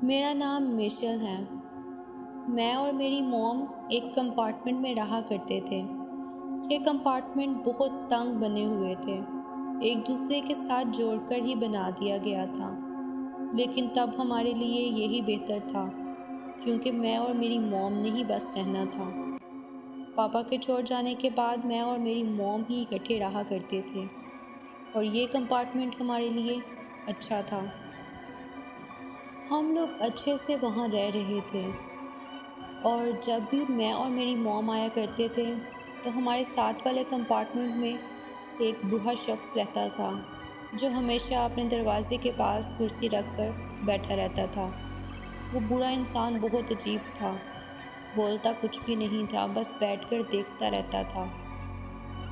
میرا نام میشل ہے۔ میں اور میری موم ایک کمپارٹمنٹ میں رہا کرتے تھے۔ یہ کمپارٹمنٹ بہت تنگ بنے ہوئے تھے، ایک دوسرے کے ساتھ جوڑ کر ہی بنا دیا گیا تھا، لیکن تب ہمارے لیے یہی بہتر تھا کیونکہ میں اور میری موم نے ہی بس رہنا تھا۔ پاپا کے چھوڑ جانے کے بعد میں اور میری موم ہی اکٹھے رہا کرتے تھے اور یہ کمپارٹمنٹ ہمارے لیے اچھا تھا۔ ہم لوگ اچھے سے وہاں رہ رہے تھے اور جب بھی میں اور میری موم آیا کرتے تھے تو ہمارے ساتھ والے کمپارٹمنٹ میں ایک بوڑھا شخص رہتا تھا جو ہمیشہ اپنے دروازے کے پاس کرسی رکھ کر بیٹھا رہتا تھا۔ وہ بوڑھا انسان بہت عجیب تھا، بولتا کچھ بھی نہیں تھا، بس بیٹھ کر دیکھتا رہتا تھا۔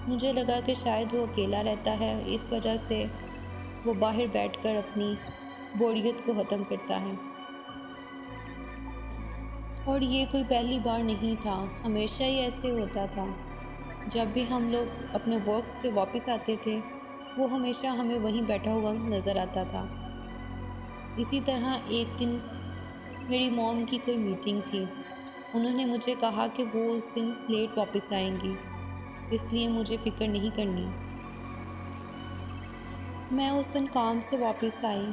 مجھے لگا کہ شاید وہ اکیلا رہتا ہے، اس وجہ سے وہ باہر بیٹھ کر اپنی بوریت کو ختم کرتا ہے۔ اور یہ کوئی پہلی بار نہیں تھا، ہمیشہ ہی ایسے ہوتا تھا۔ جب بھی ہم لوگ اپنے ورک سے واپس آتے تھے وہ ہمیشہ ہمیں وہیں بیٹھا ہوا نظر آتا تھا۔ اسی طرح ایک دن میری موم کی کوئی میٹنگ تھی، انہوں نے مجھے کہا کہ وہ اس دن لیٹ واپس آئیں گی، اس لیے مجھے فکر نہیں کرنی۔ میں اس دن کام سے واپس آئی،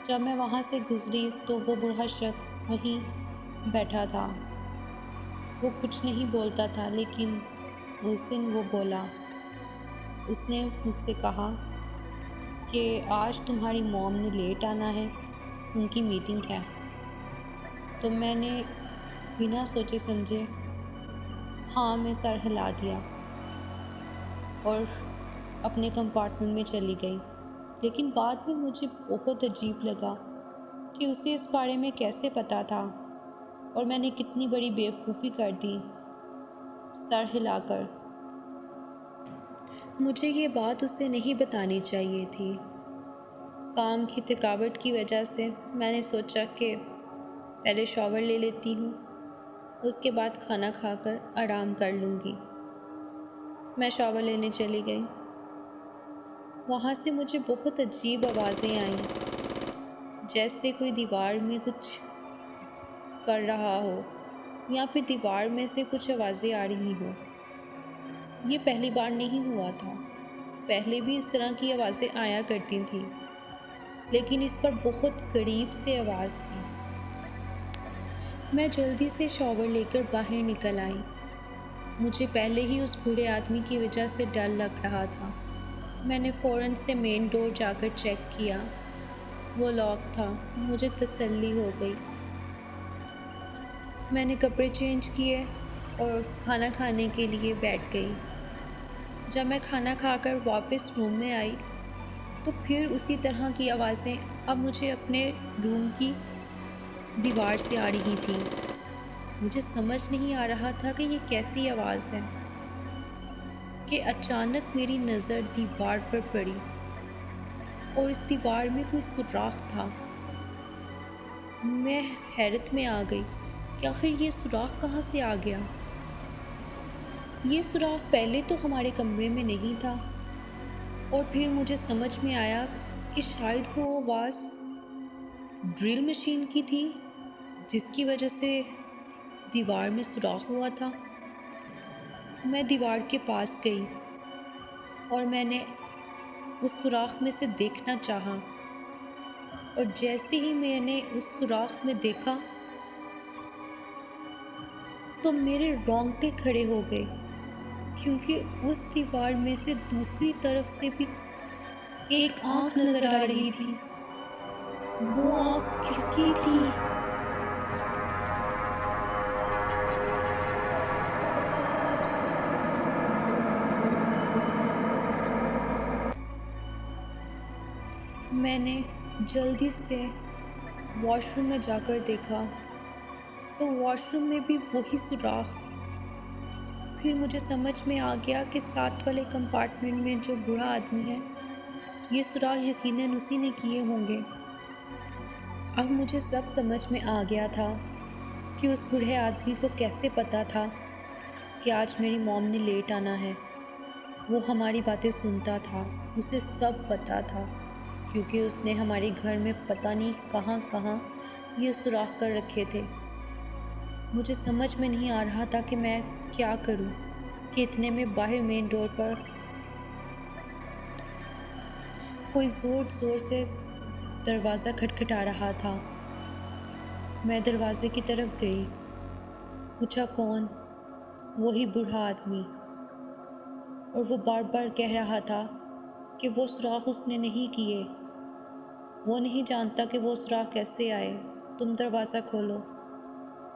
جب میں وہاں سے گزری تو وہ بوڑھا شخص وہیں بیٹھا تھا۔ وہ کچھ نہیں بولتا تھا، لیکن اس دن وہ بولا۔ اس نے مجھ سے کہا کہ آج تمہاری موم نے لیٹ آنا ہے، ان کی میٹنگ ہے۔ تو میں نے بنا سوچے سمجھے ہاں میں سر ہلا دیا اور اپنے کمپارٹمنٹ میں چلی گئی۔ لیکن بعد میں مجھے بہت عجیب لگا کہ اسے اس بارے میں کیسے پتہ تھا اور میں نے کتنی بڑی بیوقوفی کر دی سر ہلا کر۔ مجھے یہ بات اسے نہیں بتانی چاہیے تھی۔ کام کی تھکاوٹ کی وجہ سے میں نے سوچا کہ پہلے شاور لے لیتی ہوں، اس کے بعد کھانا کھا کر آرام کر لوں گی۔ میں شاور لینے چلی گئی۔ وہاں سے مجھے بہت عجیب آوازیں آئیں، جیسے کوئی دیوار میں کچھ کر رہا ہو یا پھر دیوار میں سے کچھ آوازیں آ رہی ہوں۔ یہ پہلی بار نہیں ہوا تھا، پہلے بھی اس طرح کی آوازیں آیا کرتی تھیں، لیکن اس پر بہت قریب سے آواز تھی۔ میں جلدی سے شاور لے کر باہر نکل آئی۔ مجھے پہلے ہی اس بوڑھے آدمی کی وجہ سے ڈر لگ رہا تھا۔ میں نے فوراً سے مین ڈور جا کر چیک کیا، وہ لاک تھا۔ مجھے تسلی ہو گئی۔ میں نے کپڑے چینج کیے اور کھانا کھانے کے لیے بیٹھ گئی۔ جب میں کھانا کھا کر واپس روم میں آئی تو پھر اسی طرح کی آوازیں اب مجھے اپنے روم کی دیوار سے آ رہی تھیں۔ مجھے سمجھ نہیں آ رہا تھا کہ یہ کیسی آواز ہے کہ اچانک میری نظر دیوار پر پڑی اور اس دیوار میں کوئی سوراخ تھا۔ میں حیرت میں آ گئی کہ آخر یہ سوراخ کہاں سے آ گیا۔ یہ سوراخ پہلے تو ہمارے کمرے میں نہیں تھا، اور پھر مجھے سمجھ میں آیا کہ شاید وہ آواز ڈرل مشین کی تھی جس کی وجہ سے دیوار میں سوراخ ہوا تھا۔ میں دیوار کے پاس گئی اور میں نے اس سوراخ میں سے دیکھنا چاہا، اور جیسے ہی میں نے اس سوراخ میں دیکھا تو میرے رونگٹے کھڑے ہو گئے، کیونکہ اس دیوار میں سے دوسری طرف سے بھی ایک آنکھ نظر آ رہی تھی۔ وہ آنکھ کس کی تھی؟ میں نے جلدی سے واش روم میں جا کر دیکھا تو واش روم میں بھی وہی سوراخ۔ پھر مجھے سمجھ میں آ گیا کہ ساتھ والے کمپارٹمنٹ میں جو بوڑھا آدمی ہے، یہ سوراخ یقیناً اسی نے کیے ہوں گے۔ اب مجھے سب سمجھ میں آ گیا تھا کہ اس بوڑھے آدمی کو کیسے پتہ تھا کہ آج میری موم نے لیٹ آنا ہے۔ وہ ہماری باتیں سنتا تھا، اسے سب پتہ تھا، کیونکہ اس نے ہمارے گھر میں پتہ نہیں کہاں کہاں یہ سوراخ کر رکھے تھے۔ مجھے سمجھ میں نہیں آ رہا تھا کہ میں کیا کروں کہ اتنے میں باہر مین ڈور پر کوئی زور زور سے دروازہ کھٹکھٹا رہا تھا۔ میں دروازے کی طرف گئی، پوچھا کون؟ وہی بوڑھا آدمی، اور وہ بار بار کہہ رہا تھا کہ وہ سوراخ اس نے نہیں کیے، وہ نہیں جانتا کہ وہ سوراخ کیسے آئے، تم دروازہ کھولو۔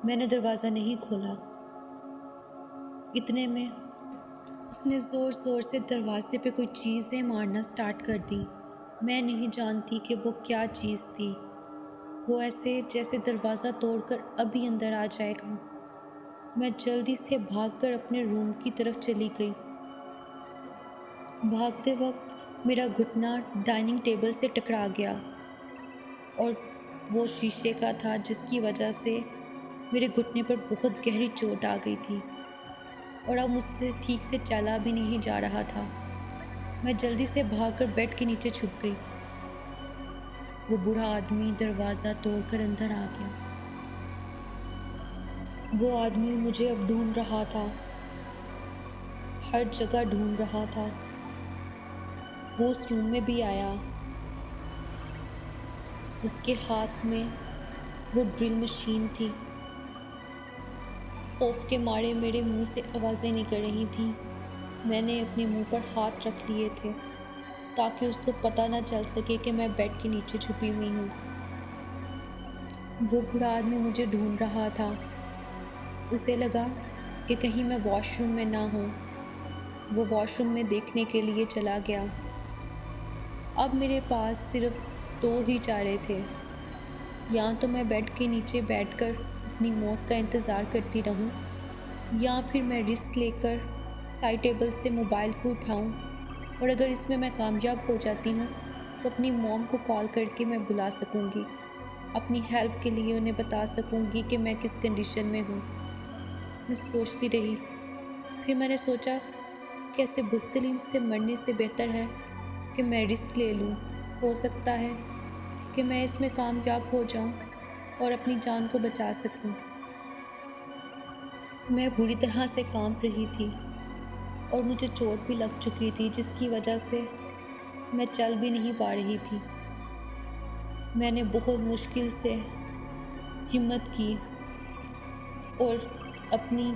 میں نے دروازہ نہیں کھولا۔ اتنے میں اس نے زور زور سے دروازے پہ کوئی چیزیں مارنا سٹارٹ کر دی۔ میں نہیں جانتی کہ وہ کیا چیز تھی، وہ ایسے جیسے دروازہ توڑ کر ابھی اندر آ جائے گا۔ میں جلدی سے بھاگ کر اپنے روم کی طرف چلی گئی۔ بھاگتے وقت میرا گھٹنا ڈائننگ ٹیبل سے ٹکرا گیا، اور وہ شیشے کا تھا جس کی وجہ سے میرے گھٹنے پر بہت گہری چوٹ آ گئی تھی، اور اب مجھ سے ٹھیک سے چلا بھی نہیں جا رہا تھا۔ میں جلدی سے بھاگ کر بیڈ کے نیچے چھپ گئی۔ وہ بوڑھا آدمی دروازہ توڑ کر اندر آ گیا۔ وہ آدمی مجھے اب ڈھونڈ رہا تھا، ہر جگہ ڈھونڈ رہا تھا۔ وہ اس روم میں بھی آیا۔ اس کے ہاتھ میں وہ ڈرل مشین تھی۔ خوف کے مارے میرے منہ سے آوازیں نکل رہی تھیں۔ میں نے اپنے منہ پر ہاتھ رکھ لیے تھے تاکہ اس کو پتہ نہ چل سکے کہ میں بیڈ کے نیچے چھپی ہوئی ہوں۔ وہ بوڑھا آدمی مجھے ڈھونڈ رہا تھا۔ اسے لگا کہ کہیں میں واش روم میں نہ ہوں۔ وہ واش روم میں دیکھنے کے لیے چلا گیا۔ اب میرے پاس صرف 2 ہی چارے تھے، یا تو میں بیڈ کے نیچے بیٹھ کر اپنی موت کا انتظار کرتی رہوں، یا پھر میں رسک لے کر سائڈ ٹیبل سے موبائل کو اٹھاؤں، اور اگر اس میں میں کامیاب ہو جاتی ہوں تو اپنی موم کو کال کر کے میں بلا سکوں گی، اپنی ہیلپ کے لیے انہیں بتا سکوں گی کہ میں کس کنڈیشن میں ہوں۔ میں سوچتی رہی، پھر میں نے سوچا کہ ایسے بزدلی سے مرنے سے بہتر ہے کہ میں رسک لے لوں، ہو سکتا ہے کہ میں اس میں کامیاب ہو جاؤں اور اپنی جان کو بچا سکوں۔ میں بری طرح سے کانپ رہی تھی، اور مجھے چوٹ بھی لگ چکی تھی جس کی وجہ سے میں چل بھی نہیں پا رہی تھی۔ میں نے بہت مشکل سے ہمت کی اور اپنی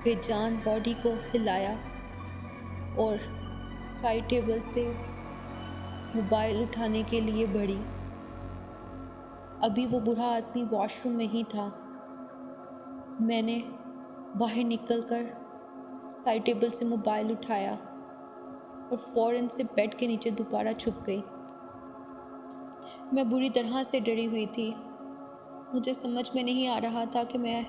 بے جان باڈی کو ہلایا اور سائڈ ٹیبل سے موبائل اٹھانے کے لیے بڑھی۔ ابھی وہ بوڑھا آدمی واش روم میں ہی تھا۔ میں نے باہر نکل کر سائڈ ٹیبل سے موبائل اٹھایا اور فوراً سے بیڈ کے نیچے دوبارہ چھپ گئی۔ میں بری طرح سے ڈری ہوئی تھی۔ مجھے سمجھ میں نہیں آ رہا تھا کہ میں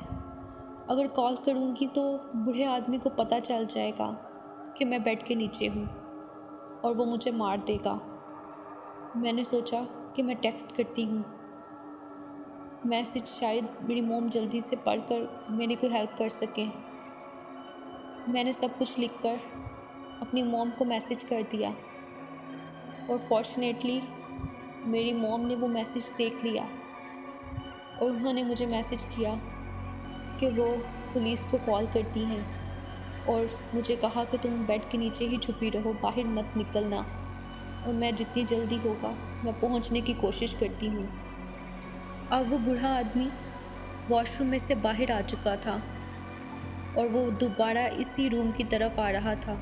اگر کال کروں گی تو بوڑھے آدمی کو پتہ چل جائے گا کہ میں بیڈ کے نیچے ہوں اور وہ مجھے مار دے گا۔ میں نے سوچا کہ میں ٹیکسٹ کرتی ہوں، میسج شاید میری موم جلدی سے پڑھ کر میری کوئی ہیلپ کر سکیں۔ میں نے سب کچھ لکھ کر اپنی موم کو میسج کر دیا، اور فارچونیٹلی میری موم نے وہ میسج دیکھ لیا، اور انہوں نے مجھے میسج کیا کہ وہ پولیس کو کال کرتی ہیں، اور مجھے کہا کہ تم بیڈ کے نیچے ہی چھپی رہو، باہر مت نکلنا، اور میں جتنی جلدی ہوگا میں پہنچنے کی کوشش کرتی ہوں۔ اب وہ بوڑھا آدمی واش روم میں سے باہر آ چکا تھا، اور وہ دوبارہ اسی روم کی طرف آ رہا تھا۔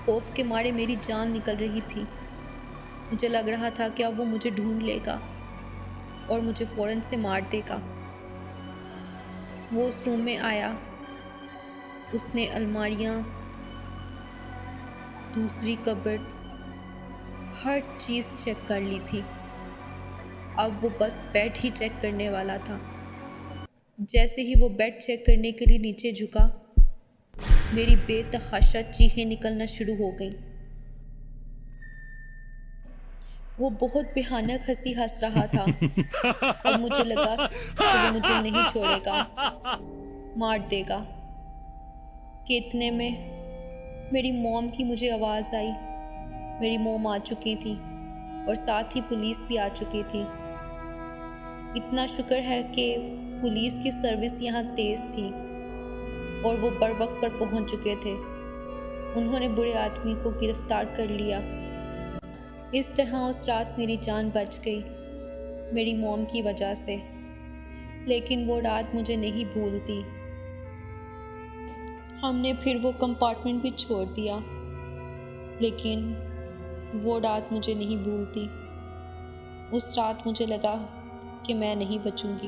خوف کے مارے میری جان نکل رہی تھی۔ مجھے لگ رہا تھا کہ اب وہ مجھے ڈھونڈ لے گا اور مجھے فوراً سے مار دے گا۔ وہ اس روم میں آیا۔ اس نے الماریاں، دوسری کبرڈز، ہر چیز چیک کر لی تھی۔ اب وہ بس بیڈ ہی چیک کرنے والا تھا۔ جیسے ہی وہ بیڈ چیک کرنے کے لیے نیچے جھکا، میری بے تحاشا چیخیں نکلنا شروع ہو گئیں۔ وہ بہت بھیانک ہنسی ہنس رہا تھا۔ اب مجھے لگا کہ وہ مجھے نہیں چھوڑے گا، مار دے گا۔ کہ اتنے میں میری موم کی مجھے آواز آئی۔ میری موم آ چکی تھی اور ساتھ ہی پولیس بھی آ چکی تھی۔ اتنا شکر ہے کہ پولیس کی سروس یہاں تیز تھی اور وہ بر وقت پر پہنچ چکے تھے۔ انہوں نے برے آدمی کو گرفتار کر لیا۔ اس طرح اس رات میری جان بچ گئی، میری موم کی وجہ سے، لیکن وہ رات مجھے نہیں بھولتی۔ ہم نے پھر وہ کمپارٹمنٹ بھی چھوڑ دیا، لیکن وہ رات مجھے نہیں بھولتی۔ اس رات مجھے لگا کہ میں نہیں بچوں گی۔